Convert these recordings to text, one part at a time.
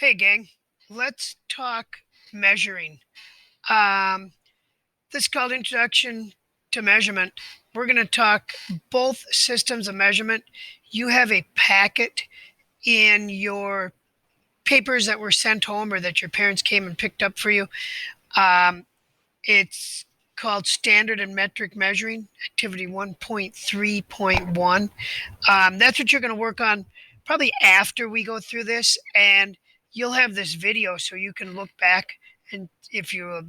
Hey, gang, let's talk measuring. Um, this is called Introduction to Measurement. We're going to talk both systems of measurement. You have a packet in your papers that were sent home or that your parents came and picked up for you. Um, it's called Standard and Metric Measuring, Activity 1.3.1. That's what you're going to work on probably after we go through this, and you'll have this video so you can look back and if you're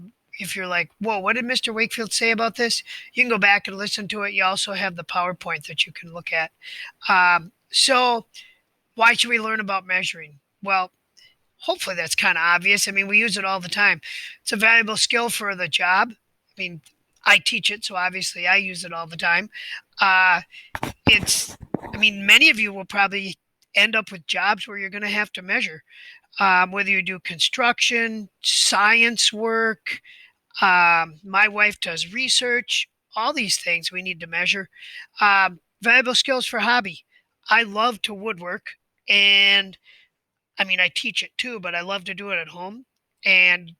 like, whoa, what did Mr. Wakefield say about this? You can go back and listen to it. You also have the PowerPoint that you can look at. So why should we learn about measuring? Well, hopefully that's kind of obvious. I mean, we use it all the time. It's a valuable skill for the job. I mean, I teach it, so obviously I use it all the time. Uh, it's, I mean, many of you will probably end up with jobs where you're going to have to measure, whether you do construction, science work. My wife does research, all these things we need to measure. Valuable skills for hobby. I love to woodwork, and I mean, I teach it too, but I love to do it at home. And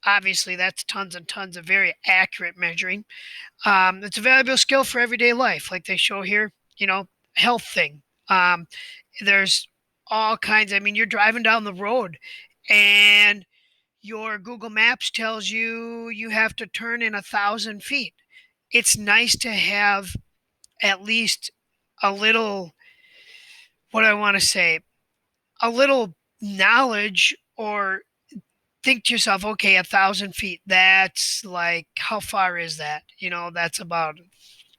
obviously, that's tons and tons of very accurate measuring. It's a valuable skill for everyday life, like they show here, health thing. Um, there's all kinds. I mean, you're driving down the road and your Google Maps tells you you have to turn in 1,000 feet. It's nice to have at least a little, what do I want to say, a little knowledge or think to yourself, okay, 1,000 feet, that's like, how far is that? That's about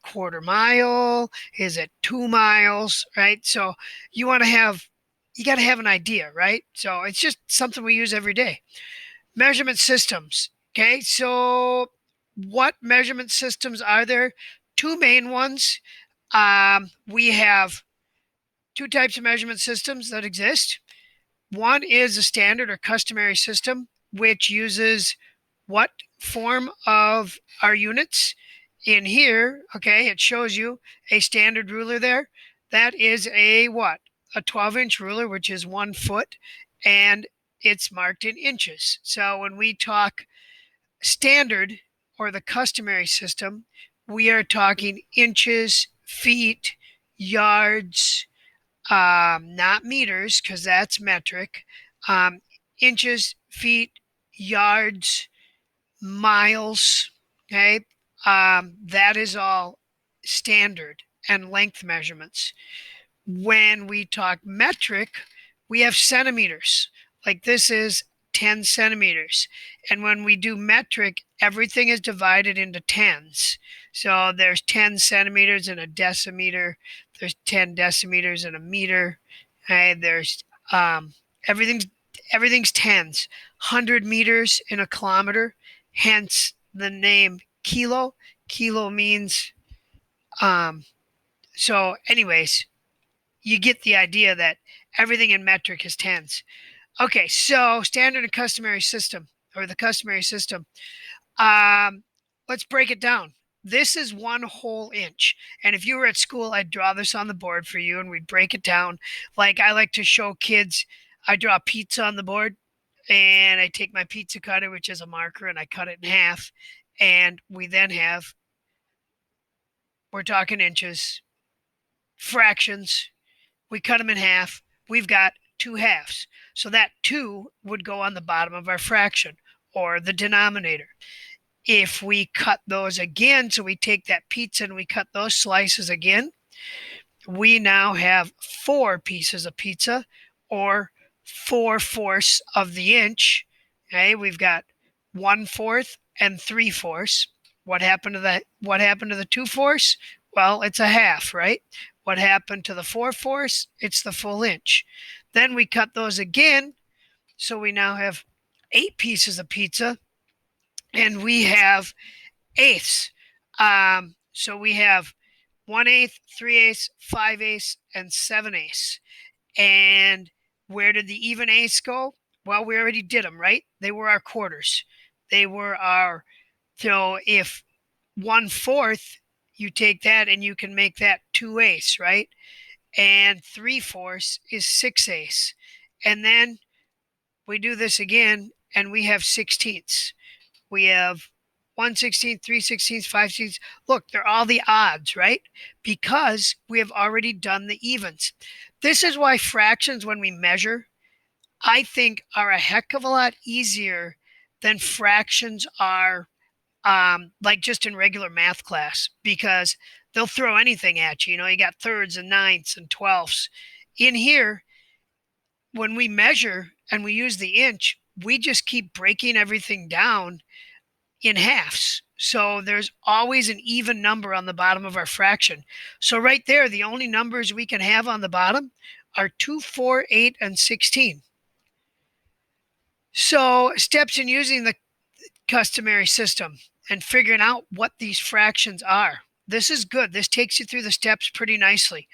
quarter mile. Is it 2 miles? Right. So you want to have, you got to have an idea, right? So it's just something we use every day. Measurement systems. Okay. So what measurement systems are there? Two main ones. We have two types of measurement systems that exist. One is a standard or customary system, which uses what form of our units. In here, okay, it shows you a standard ruler there. That is a what? A 12-inch ruler, which is 1 foot, and it's marked in inches. So when we talk standard or the customary system, we are talking inches, feet, yards, not meters, because that's metric, um, inches, feet, yards, miles. Okay. That is all standard and length measurements. When we talk metric, we have centimeters. Like this is 10 centimeters. And when we do metric, everything is divided into tens. So there's 10 centimeters in a decimeter, there's 10 decimeters in a meter. Okay, there's everything's everything's tens. 100 meters in a kilometer, hence the name kilo. Kilo means um, so anyways, you get the idea that everything in metric is tens. Okay, so standard and customary system, or the customary system. Um, let's break it down. This is 1 whole inch. And if you were at school, I'd draw this on the board for you and we'd break it down. Like I like to show kids, I draw pizza on the board and I take my pizza cutter, which is a marker, and I cut it in half. And we then have, we're talking inches, fractions, we cut them in half. We've got two halves. So that 2 would go on the bottom of our fraction or the denominator. If we cut those again, so we take that pizza and we cut those slices again, we now have 4 pieces of pizza or 4/4 of the inch. Okay, we've got 1/4 and 3/4. What happened to the 2/4? Well, it's a half, right? What happened to the 4/4? It's the full inch. Then we cut those again, so we now have 8 pieces of pizza, and we have eighths. So we have 1/8, 3/8, 5/8, and 7/8. And where did the even eighths go? Well, we already did them, right? They were our quarters. They were our, so if 1/4, you take that and you can make that 2/8, right? And 3/4 is 6/8. And then we do this again, and we have sixteenths. We have 1/16, 3/16, 5/16. Look, they're all the odds, right? Because we have already done the evens. This is why fractions, when we measure, I think are a heck of a lot easier than fractions are like just in regular math class, because they'll throw anything at you. You know, you got thirds and ninths and twelfths. In here, when we measure and we use the inch, we just keep breaking everything down in halves. So there's always an even number on the bottom of our fraction. So right there, the only numbers we can have on the bottom are 2, 4, 8, and 16. So steps in using the customary system and figuring out what these fractions are. This is good. This takes you through the steps pretty nicely.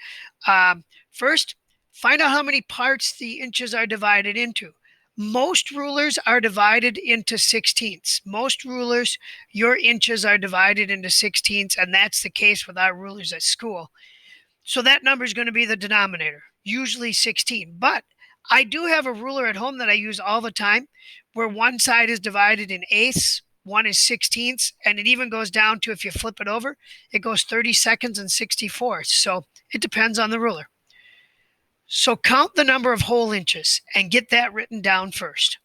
First, find out how many parts the inches are divided into. Most rulers are divided into sixteenths. Most rulers, your inches are divided into sixteenths, and that's the case with our rulers at school. So that number is going to be the denominator, usually 16. But I do have a ruler at home that I use all the time where one side is divided in eighths, one is sixteenths, and it even goes down to, if you flip it over, it goes 32nds and 64ths. So it depends on the ruler. So count the number of whole inches and get that written down first.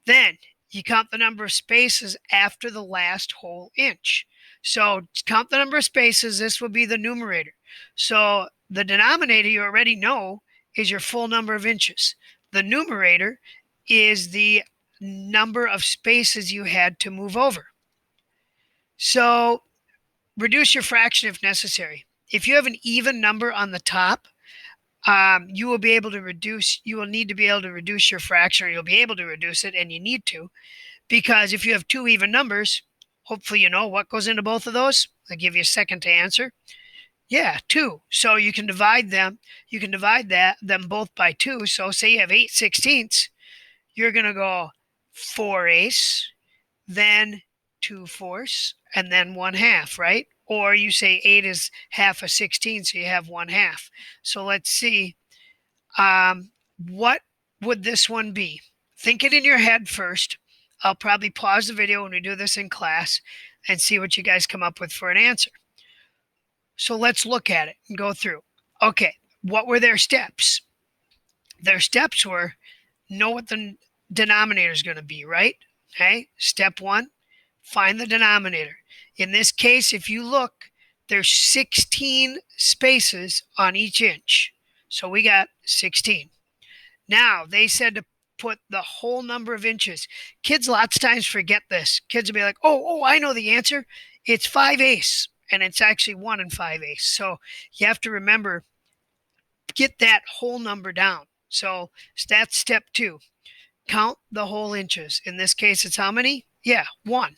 Then you count the number of spaces after the last whole inch. So count the number of spaces. This will be the numerator. So the denominator, you already know, is your full number of inches. The numerator is the number of spaces you had to move over. So reduce your fraction if necessary. If you have an even number on the top, you will need to be able to reduce your fraction, or you'll be able to reduce it, and you need to, because if you have two even numbers, hopefully you know what goes into both of those. I'll give you a second to answer. Yeah, 2. So you can divide them. You can divide them both by 2. So say you have 8/16, you're going to go 4/8, then 2/4, and then 1/2, right? Or you say 8 is half of 16, so you have 1/2. So let's see. What would this one be? Think it in your head first. I'll probably pause the video when we do this in class and see what you guys come up with for an answer. So let's look at it and go through. Okay, what were their steps? Their steps were, know what the denominator is going to be, right? Okay, step 1, find the denominator. In this case, if you look, there's 16 spaces on each inch. So we got 16. Now, they said to put the whole number of inches. Kids lots of times forget this. Kids will be like, oh, I know the answer. It's 5/8, and it's actually 1 5/8. So you have to remember, get that whole number down. So that's step 2. Count the whole inches. In this case, it's how many? Yeah, 1.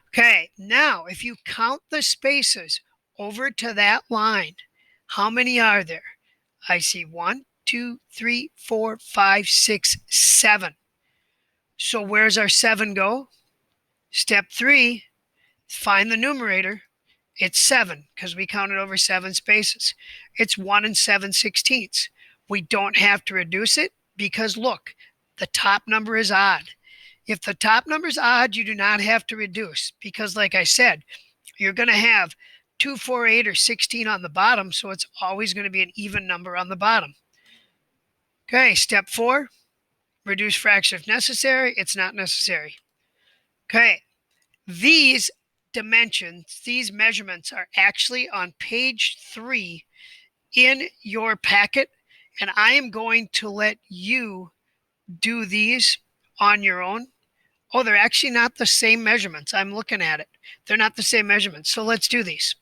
Okay, now if you count the spaces over to that line, how many are there? I see 1, 2, 3, 4, 5, 6, 7. So where's our 7 go? Step 3, find the numerator. It's 7 because we counted over 7 spaces. It's 1 7/16. We don't have to reduce it because look, the top number is odd. If the top number is odd, you do not have to reduce because, like I said, you're going to have 2, 4, 8, or 16 on the bottom, so it's always going to be an even number on the bottom. Okay, step 4, reduce fraction if necessary. It's not necessary. Okay, these dimensions, these measurements are actually on page 3 in your packet, and I am going to let you do these on your own. Oh, they're actually not the same measurements. I'm looking at it. They're not the same measurements. So let's do these.